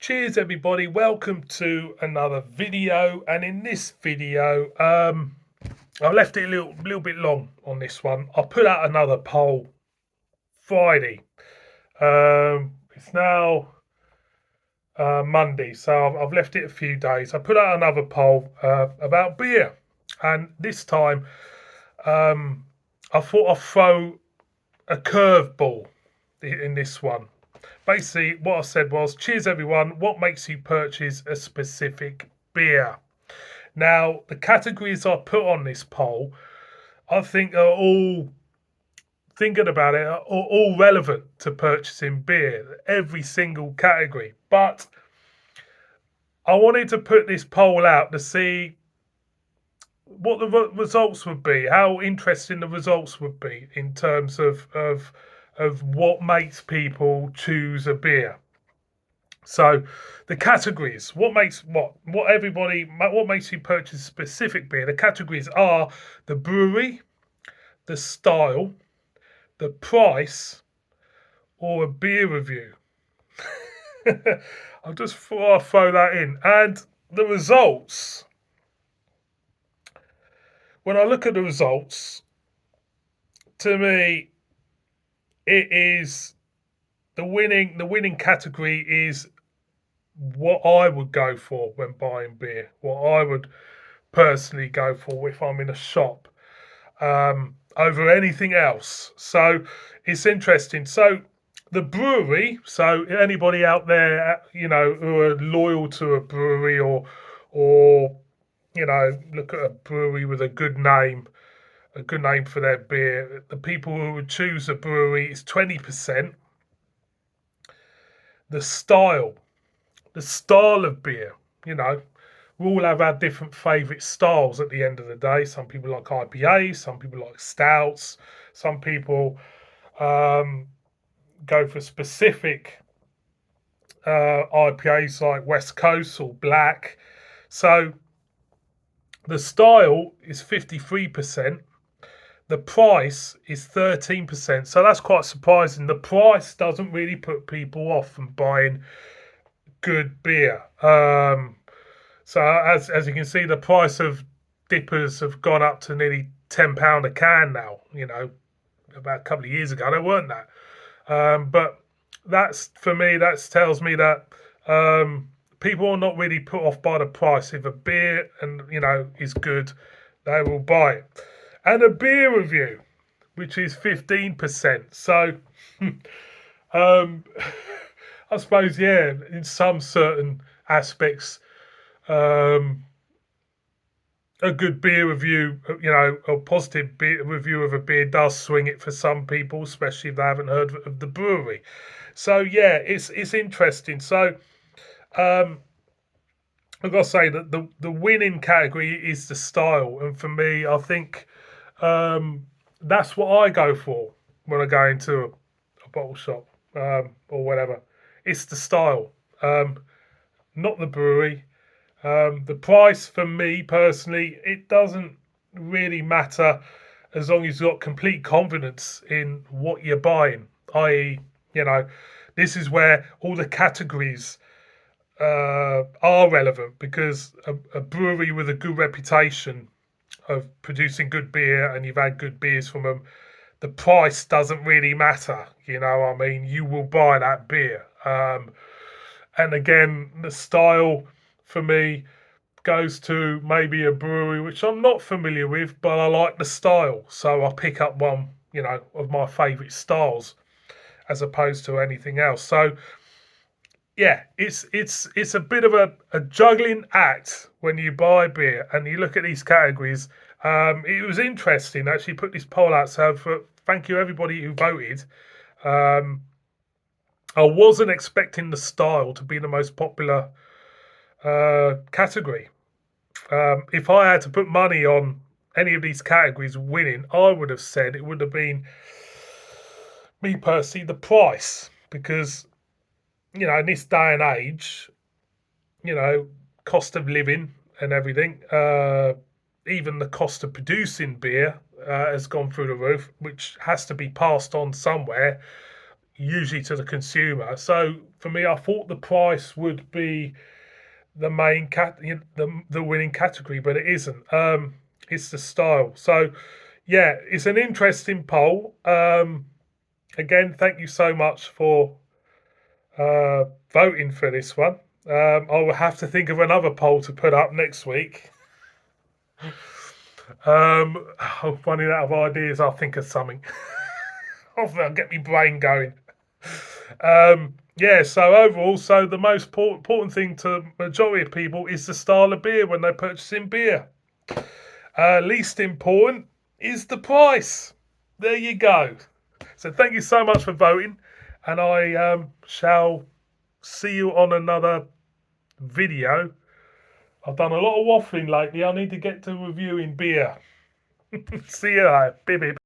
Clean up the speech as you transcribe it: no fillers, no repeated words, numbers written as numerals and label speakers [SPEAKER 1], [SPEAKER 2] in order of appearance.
[SPEAKER 1] Cheers everybody, welcome to another video, and in this video I left it a little bit long on this one. I put out another poll Friday. It's now Monday, so I've left it a few days. I put out another poll about beer, and this time I thought I'd throw a curveball in this one. Basically, what I said was, cheers everyone, what makes you purchase a specific beer? Now, the categories I put on this poll, I think are all, thinking about it, are all relevant to purchasing beer, every single category. But I wanted to put this poll out to see what the results would be, how interesting the results would be in terms of what makes people choose a beer. So the categories, what makes you purchase a specific beer? The categories are the brewery, the style, the price, or a beer review. I'll just throw that in. And the results, when I look at the results, to me, it is the winning category is what I would go for when buying beer, what I would personally go for if I'm in a shop, over anything else. So it's interesting. So the brewery, so anybody out there, who are loyal to a brewery or look at a brewery with a good name for their beer, the people who would choose a brewery is 20%. The style, of beer, we all have our different favourite styles at the end of the day. Some people like IPAs, some people like stouts, some people go for specific IPAs like West Coast or Black. So the style is 53%. The price is 13%. So that's quite surprising. The price doesn't really put people off from buying good beer. So as you can see, the price of dippers have gone up to nearly £10 a can now. About a couple of years ago they weren't that. But that's, for me, that tells me that people are not really put off by the price. If a beer is good, they will buy it. And a beer review, which is 15%. So I suppose, yeah, in some certain aspects, a good beer review, a positive beer review of a beer does swing it for some people, especially if they haven't heard of the brewery. So yeah, it's interesting. So I've got to say that the winning category is the style, and for me, I think that's what I go for when I go into a bottle shop or whatever. It's the style, not the brewery. The price, for me personally, it doesn't really matter as long as you've got complete confidence in what you're buying. I.e., this is where all the categories are relevant, because a brewery with a good reputation of producing good beer, and you've had good beers from them, the price doesn't really matter. You will buy that beer. And again, the style, for me, goes to maybe a brewery which I'm not familiar with, but I like the style, so I pick up one, of my favourite styles as opposed to anything else. So yeah, it's a bit of a juggling act when you buy beer and you look at these categories. It was interesting, actually put this poll out, so thank you everybody who voted. I wasn't expecting the style to be the most popular category. If I had to put money on any of these categories winning, I would have said it would have been, me personally, the price, because in this day and age, cost of living and everything, even the cost of producing beer has gone through the roof, which has to be passed on somewhere. usually to the consumer. So for me, I thought the price would be the main the winning category, but it isn't. It's the style. So yeah, it's an interesting poll. Again, thank you so much for voting for this one. I will have to think of another poll to put up next week. I'm running out of ideas. I'll think of something. I'll get my brain going. Yeah, so overall, so the most important thing to majority of people is the style of beer when they're purchasing beer. Least important is the price. There you go. So thank you so much for voting, and I shall see you on another video. I've done a lot of waffling lately. I need to get to reviewing beer. See you later. Bip bip.